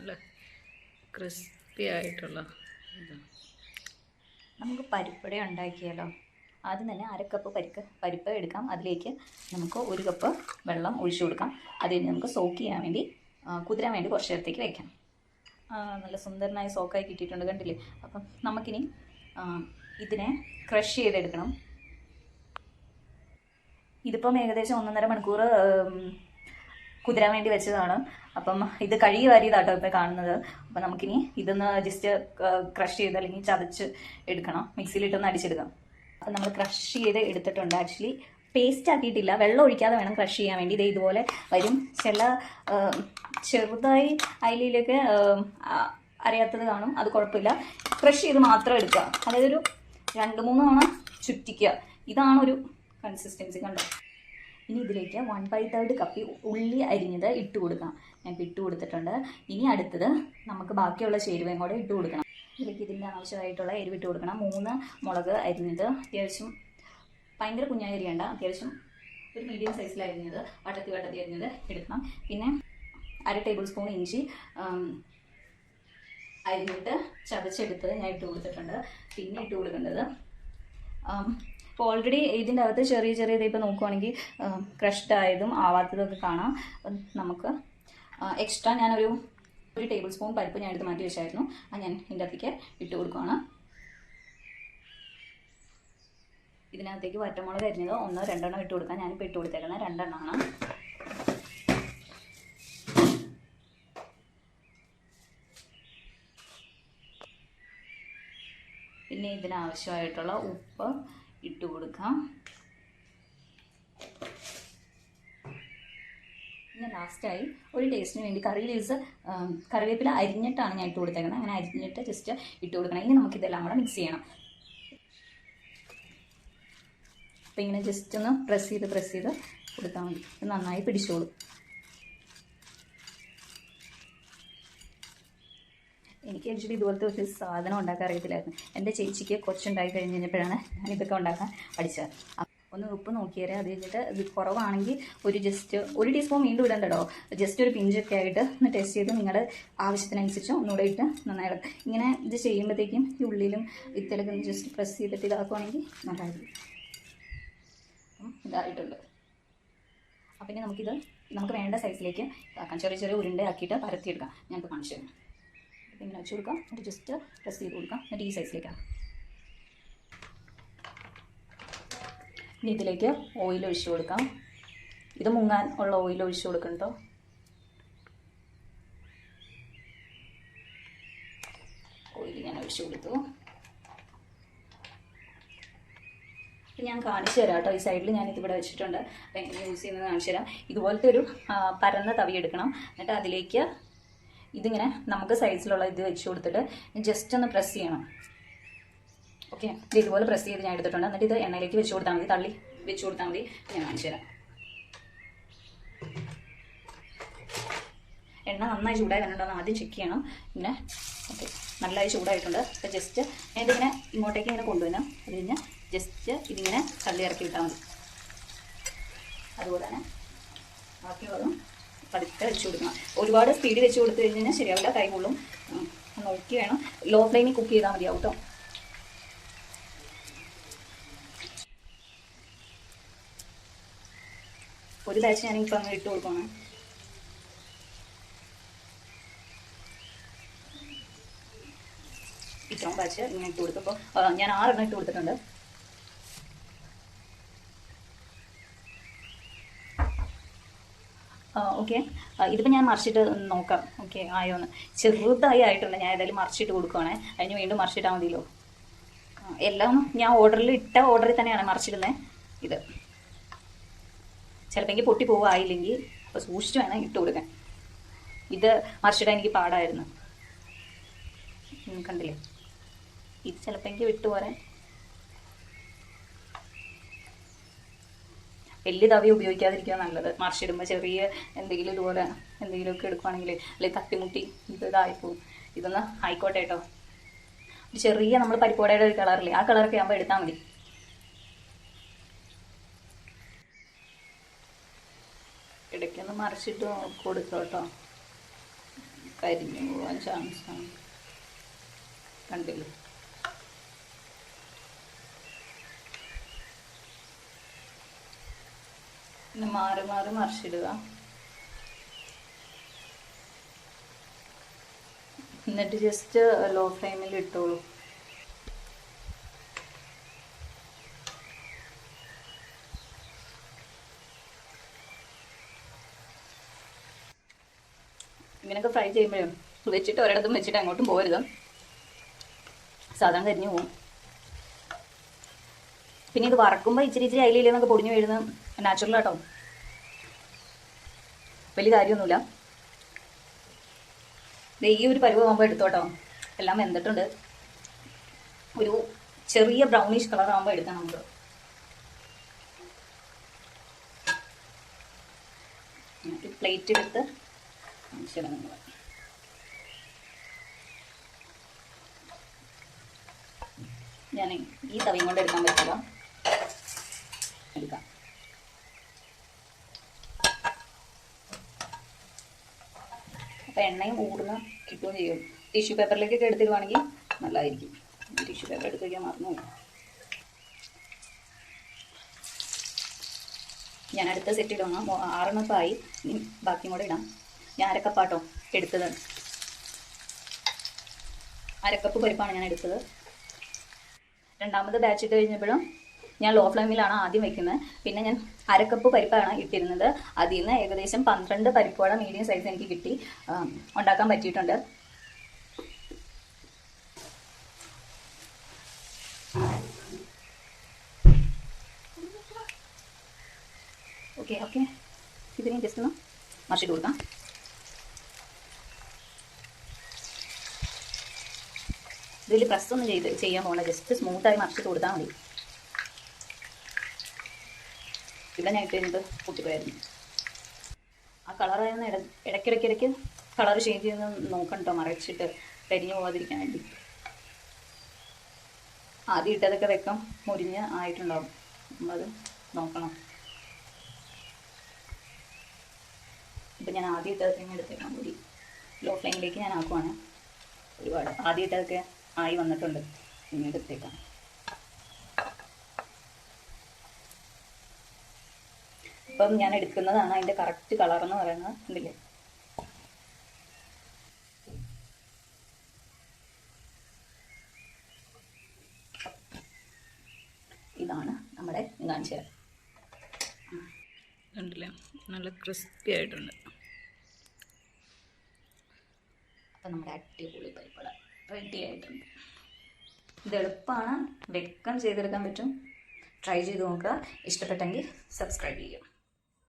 നല്ല ക്രിസ്പി ആയിട്ടുള്ള ഇത്. നമുക്ക് പരിപ്പട ഉണ്ടാക്കിയാലോ? ആദ്യം തന്നെ 1/2 കപ്പ് പരിപ്പ് എടുക്കാം. അതിലേക്ക് നമുക്ക് 1 കപ്പ് വെള്ളം ഒഴിച്ചു കൊടുക്കാം. അത് കഴിഞ്ഞ് നമുക്ക് സോക്ക് ചെയ്യാൻ വേണ്ടി കുതിരാൻ വേണ്ടി കുറച്ച് നേരത്തേക്ക് വയ്ക്കാം. നല്ല സുന്ദരനായി സോക്കായി കിട്ടിയിട്ടുണ്ട്, കണ്ടില്ലേ? അപ്പം നമുക്കിനി ഇതിനെ ക്രഷ് ചെയ്തെടുക്കണം. ഇതിപ്പം ഏകദേശം 1.5 മണിക്കൂർ കുതിരാൻ വേണ്ടി വെച്ചതാണ്. അപ്പം ഇത് കഴുകി വാരിയതാട്ടോ ഇപ്പോൾ കാണുന്നത്. അപ്പം നമുക്കിനി ഇതൊന്ന് ജസ്റ്റ് ക്രഷ് ചെയ്ത് അല്ലെങ്കിൽ ചതച്ച് എടുക്കണം. മിക്സിയിലിട്ടൊന്ന് അടിച്ചെടുക്കാം. അപ്പം നമ്മൾ ക്രഷ് ചെയ്ത് എടുത്തിട്ടുണ്ട്. ആക്ച്വലി പേസ്റ്റ് ആക്കിയിട്ടില്ല, വെള്ളം ഒഴിക്കാതെ വേണം ക്രഷ് ചെയ്യാൻ വേണ്ടി. ഇത് ഇതുപോലെ വരും. ചില ചെറുതായി അയിലയിലൊക്കെ അറിയാത്തത് കാണും, അത് കുഴപ്പമില്ല. ക്രഷ് ചെയ്ത് മാത്രം എടുക്കുക. അതായത് ഒരു 2-3 തവണ ചുറ്റിക്കുക. ഇതാണ് ഒരു കൺസിസ്റ്റൻസി, കണ്ടോ? ഇനി ഇതിലേക്ക് 1/3 കപ്പ് ഉള്ളി അരിഞ്ഞത് ഇട്ട് കൊടുക്കാം. ഞാൻ ഇട്ട് കൊടുത്തിട്ടുണ്ട്. ഇനി അടുത്തത് നമുക്ക് ബാക്കിയുള്ള ചേരുവയും കൂടെ ഇട്ട് കൊടുക്കണം. ഇതിലേക്ക് ഇതിൻ്റെ ആവശ്യമായിട്ടുള്ള എരിവ് ഇട്ട് കൊടുക്കണം. 3 മുളക് അരിഞ്ഞത്, അത്യാവശ്യം ഭയങ്കര കുഞ്ഞായി അരിയണ്ട, അത്യാവശ്യം ഒരു മീഡിയം സൈസിൽ അരിഞ്ഞത്, വട്ടത്തി അരിഞ്ഞത് എടുക്കണം. പിന്നെ 1/2 ടേബിൾ സ്പൂൺ ഇഞ്ചി അരിഞ്ഞിട്ട് ചതച്ചെടുത്തത് ഞാൻ ഇട്ട് കൊടുത്തിട്ടുണ്ട്. പിന്നെ ഇട്ട് കൊടുക്കേണ്ടത് ഇപ്പോൾ ഓൾറെഡി ഇതിൻ്റെ അകത്ത് ചെറിയ ഇപ്പോൾ നോക്കുവാണെങ്കിൽ ക്രഷ്ഡ് ആയതും ആവാത്തതൊക്കെ കാണാം. നമുക്ക് എക്സ്ട്രാ ഞാനൊരു 1 ടേബിൾ സ്പൂൺ പരിപ്പ് ഞാൻ എടുത്ത് മാറ്റി വെച്ചായിരുന്നു. അത് ഞാൻ ഇതിൻ്റെ അകത്തേക്ക് ഇട്ട് കൊടുക്കുകയാണ്. ഇതിനകത്തേക്ക് വറ്റമുളക് അരിഞ്ഞത് 1-2 ഇട്ട് കൊടുക്കാം. ഞാനിപ്പോൾ ഇട്ട് കൊടുത്തേക്കുന്നത് 2 എണ്ണമാണ്. പിന്നെ ഇതിനാവശ്യമായിട്ടുള്ള ഉപ്പ് ഇട്ട് കൊടുക്കാം. പിന്നെ ലാസ്റ്റായി ഒരു ടേസ്റ്റിന് വേണ്ടി കറിവേപ്പില അരിഞ്ഞിട്ടാണ് ഞാൻ ഇട്ട് കൊടുത്തേക്കുന്നത്. അങ്ങനെ അരിഞ്ഞിട്ട് ജസ്റ്റ് ഇട്ട് കൊടുക്കണം. ഇനി നമുക്കിതെല്ലാം കൂടെ മിക്സ് ചെയ്യണം. അപ്പം ഇങ്ങനെ ജസ്റ്റ് ഒന്ന് പ്രസ് ചെയ്ത് കൊടുത്താൽ മതി. നന്നായി പിടിച്ചോളും. എനിക്ക് ആക്ച്വലി ഇതുപോലത്തെ ഒരു സാധനം ഉണ്ടാക്കാൻ അറിയത്തില്ലായിരുന്നു. എൻ്റെ ചേച്ചിക്ക് കൊച്ചുണ്ടായി കഴിഞ്ഞപ്പോഴാണ് ഞാനിതൊക്കെ ഉണ്ടാക്കാൻ പഠിച്ചത്. ഒന്ന് ഉപ്പ് നോക്കിയേരെ. അത് കഴിഞ്ഞിട്ട് ഇത് കുറവാണെങ്കിൽ ജസ്റ്റ് 1 ടീസ്പൂൺ വീണ്ടും ഇടണ്ടോ, ജസ്റ്റ് ഒരു പിഞ്ചൊക്കെ ആയിട്ട് ഒന്ന് ടേസ്റ്റ് ചെയ്ത് നിങ്ങൾ ആവശ്യത്തിനനുസരിച്ച് ഒന്നുകൂടെ ഇട്ട് നന്നായി ഇളക്കുക. ഇങ്ങനെ ഇത് ചെയ്യുമ്പോഴത്തേക്കും ഈ ഉള്ളിലും ഇത്തലൊക്കെ ജസ്റ്റ് പ്രസ് ചെയ്തിട്ട് ഇതാക്കുവാണെങ്കിൽ നല്ലതായിരിക്കും. ഇതായിട്ടുണ്ട്. അപ്പം ഇനി നമുക്ക് വേണ്ട സൈസിലേക്ക് ഇതാക്കാം. ചെറിയ ഉരുണ്ടയാക്കിയിട്ട് പരത്തിയെടുക്കാം. ഞാനിപ്പോൾ കാണിച്ചു തരാം. അപ്പം ഇങ്ങനെ വെച്ച് കൊടുക്കാം. എന്നിട്ട് ജസ്റ്റ് പ്രസ് ചെയ്ത് കൊടുക്കാം. എന്നിട്ട് ഈ സൈസിലേക്കാണ്. ഇനി ഇതിലേക്ക് ഓയിൽ ഒഴിച്ചു കൊടുക്കാം. ഇത് മുങ്ങാൻ ഉള്ള ഓയിൽ ഒഴിച്ചു കൊടുക്കണം കേട്ടോ. ഓയിൽ ഞാൻ ഒഴിച്ചു കൊടുത്തു. അപ്പം ഞാൻ കാണിച്ചു തരാം കേട്ടോ. ഈ സൈഡിൽ ഞാനിതിവിടെ വെച്ചിട്ടുണ്ട്. അപ്പം എങ്ങനെ യൂസ് ചെയ്യുന്നത് കാണിച്ചു തരാം. ഇതുപോലത്തെ ഒരു പരന്ന തവി എടുക്കണം. എന്നിട്ട് അതിലേക്ക് ഇതിങ്ങനെ നമുക്ക് സൈസിലുള്ള ഇത് വെച്ച് കൊടുത്തിട്ട് ജസ്റ്റ് ഒന്ന് പ്രസ് ചെയ്യണം. ഓക്കെ, ഇതുപോലെ പ്രസ് ചെയ്ത് ഞാൻ എടുത്തിട്ടുണ്ട്. എന്നിട്ട് ഇത് എണ്ണയിലേക്ക് വെച്ച് കൊടുത്താൽ മതി, തള്ളി വെച്ച് കൊടുത്താൽ മതി. ഞാൻ കാണിച്ചു തരാം. എണ്ണ നന്നായി ചൂടായി വന്നിട്ടുണ്ടോ ആദ്യം ചെക്ക് ചെയ്യണം. ഇങ്ങനെ ഓക്കെ, നല്ലതായി ചൂടായിട്ടുണ്ട്. അപ്പോൾ ജസ്റ്റ് ഇതിങ്ങനെ ഇങ്ങോട്ടേക്ക് ഇങ്ങനെ കൊണ്ടുവരണം. അത് കഴിഞ്ഞ് ജസ്റ്റ് ഇതിങ്ങനെ തള്ളി ഇറക്കി വിട്ടാൽ മതി. അതുപോലെ തന്നെ ബാക്കിയുള്ളതും പതുക്കെ വെച്ച് കൊടുക്കണം. ഒരുപാട് സ്പീഡ് വെച്ച് കൊടുത്തു കഴിഞ്ഞാൽ ശരിയാവില്ല, കൈ കൊള്ളും. നോക്കി വേണം. ലോ ഫ്ലെയിമിൽ കുക്ക് ചെയ്താൽ മതിയാവും കേട്ടോ. ഒരു ബാച്ച് ഞാനിപ്പോൾ അങ്ങ് ഇട്ട് കൊടുക്കണം. ഇത്രയും ബാച്ച് ഇങ്ങനെ ഇട്ട് കൊടുത്തപ്പോൾ ഞാൻ 6 എണ്ണം ഇട്ട് കൊടുത്തിട്ടുണ്ട്. ഓക്കെ, ഇതിപ്പോൾ ഞാൻ മറിച്ചിട്ട് നോക്കാം. ഓക്കെ ആയോന്ന്. ചെറുതായി ആയിട്ടുണ്ട്. ഞാൻ ഏതായാലും മറിച്ചിട്ട് കൊടുക്കുവാണേ. അതിന് വീണ്ടും മറിച്ചിട്ടാൽ മതിയല്ലോ. എല്ലാം ഞാൻ ഓർഡറിൽ തന്നെയാണ് മറിച്ചിടുന്നത്. ഇത് ചിലപ്പോൾ പൊട്ടി പോവായില്ലെങ്കിൽ അപ്പോൾ സൂക്ഷിച്ച് വേണം ഇട്ട് കൊടുക്കാൻ. ഇത് മറിച്ചിടാൻ എനിക്ക് പാടായിരുന്നു, കണ്ടില്ലേ? ഇത് ചിലപ്പോൾ വിട്ടുപോരാൻ വലിയ തവി ഉപയോഗിക്കാതിരിക്കുക നല്ലത്. മറിച്ചിടുമ്പോൾ ചെറിയ എന്തെങ്കിലും ഇതുപോലെ എന്തെങ്കിലുമൊക്കെ എടുക്കുകയാണെങ്കിൽ അല്ലെങ്കിൽ തട്ടിമുട്ടി ഇതായിപ്പോവും. ഇതൊന്ന് ആയിക്കോട്ടെ കേട്ടോ. ചെറിയ നമ്മൾ പരിപ്പോടയുടെ ഒരു കളറില്ലേ, ആ കളറൊക്കെ ആകുമ്പോൾ എടുത്താൽ മതി. ഇടയ്ക്കൊന്ന് മറിച്ചിട്ട് കൊടുത്തോട്ടോ. കരിഞ്ഞു പോകാൻ ചാൻസാണ്. കണ്ടില്ലേ? പിന്നെ മാറി മാറി മറിച്ചിടുക. എന്നിട്ട് ജസ്റ്റ് ലോ ഫ്ലെയിമിൽ ഇട്ടോളൂ. ഇങ്ങനെയൊക്കെ ഫ്രൈ ചെയ്യുമ്പോഴും വെച്ചിട്ട് ഒരിടത്തും വെച്ചിട്ട് അങ്ങോട്ടും പോകരുത്, സാധാരണ കരിഞ്ഞു പോകും. പിന്നെ ഇത് വറക്കുമ്പോൾ ഇച്ചിരി ഇച്ചിരി അയിലയിലെന്നൊക്കെ പൊടിഞ്ഞു വീഴുന്നത് നാച്ചുറൽ ആട്ടോ, വലിയ കാര്യമൊന്നുമില്ല. ഈ ഒരു പരുവാകുമ്പോൾ എടുത്തോട്ടോ, എല്ലാം വെന്തിട്ടുണ്ട്. ഒരു ചെറിയ ബ്രൗണിഷ് കളർ ആകുമ്പോൾ എടുക്കാം നമുക്ക്. പ്ലേറ്റ് എടുത്ത് ഞാൻ ഈ തവയും കൊണ്ട് എടുക്കാൻ പറ്റില്ല, എടുക്കാം. അപ്പം എണ്ണയും ഊർന്ന് കിട്ടുകയും ചെയ്യും. ടിഷ്യൂ പേപ്പറിലേക്കൊക്കെ എടുത്തിടുവാണെങ്കിൽ നല്ലതായിരിക്കും. ടിഷ്യൂ പേപ്പർ എടുത്ത് വയ്ക്കാൻ മറന്നു പോയി. ഞാൻ അടുത്ത സെറ്റ് ഇടുന്ന 6 ഇനി ബാക്കിയും കൂടെ ഇടാം. ഞാൻ അരക്കപ്പാട്ടോ എടുത്തത്, അരക്കപ്പ് പരിപ്പാണ് ഞാൻ എടുത്തത്. രണ്ടാമത് ബാച്ച് ഇട്ട് കഴിഞ്ഞപ്പോഴും ഞാൻ ലോ ഫ്ലെയിമിലാണ് ആദ്യം വെക്കുന്നത്. പിന്നെ ഞാൻ അരക്കപ്പ് പരിപ്പാണ് ഇട്ടിരുന്നത്. അതിൽ നിന്ന് ഏകദേശം 12 പരിപ്പോട മീഡിയം സൈസ് എനിക്ക് കിട്ടി, ഉണ്ടാക്കാൻ പറ്റിയിട്ടുണ്ട്. ഓക്കെ ഓക്കെ, ഇതിനെ ജസ്റ്റ് ഒന്ന് മറിച്ചിട്ട് കൊടുക്കാം. ഇതിൽ പ്രസ്സൊന്നും ചെയ്യാൻ പോകണ്ട, ജസ്റ്റ് സ്മൂത്തായി മറിച്ചിട്ട് കൊടുത്താൽ മതി. ഇവിടെ ഞാൻ ഇട്ട് കഴിഞ്ഞിട്ട് പൊട്ടിപ്പോയായിരുന്നു. ആ കളറായിരുന്നു ഇടയ്ക്കിടയ്ക്ക് കളർ ചേഞ്ച് ചെയ്യുന്നത് നോക്കണം കേട്ടോ, മറിച്ചിട്ട് കരിഞ്ഞു പോകാതിരിക്കാൻ വേണ്ടി. ആദ്യം ഇട്ടതൊക്കെ വെക്കം മുരിഞ്ഞ് ആയിട്ടുണ്ടാവും, നമ്മളത് നോക്കണം. ഇപ്പം ഞാൻ ആദ്യം ഇട്ടതൊക്കെ ഇങ്ങനെ എടുത്തേക്കാം കൂടി, ലോ ഫ്ലെയിമിലേക്ക് ഞാൻ ആക്കുവാണ്. ഒരുപാട് ആദ്യം ഇട്ടതൊക്കെ ആയി വന്നിട്ടുണ്ട്, ഇങ്ങനെ എടുത്തേക്കാം. ഇപ്പം ഞാൻ എടുക്കുന്നതാണ് അതിൻ്റെ കറക്റ്റ് കളർ എന്ന് പറയുന്നത്. ഉണ്ടല്ലേ, ഇതാണ് നമ്മുടെ കാണിച്ചു തരാം. കണ്ടില്ലേ, നല്ല ക്രിസ്പി ആയിട്ടുണ്ട്. അപ്പം നമ്മുടെ അടിപൊളി പരിപ്പട റെഡി ആയിട്ടുണ്ട്. ഇത് എളുപ്പമാണ്, വേഗം ചെയ്തെടുക്കാൻ പറ്റും. ട്രൈ ചെയ്ത് നോക്കുക. ഇഷ്ടപ്പെട്ടെങ്കിൽ സബ്സ്ക്രൈബ് ചെയ്യുക.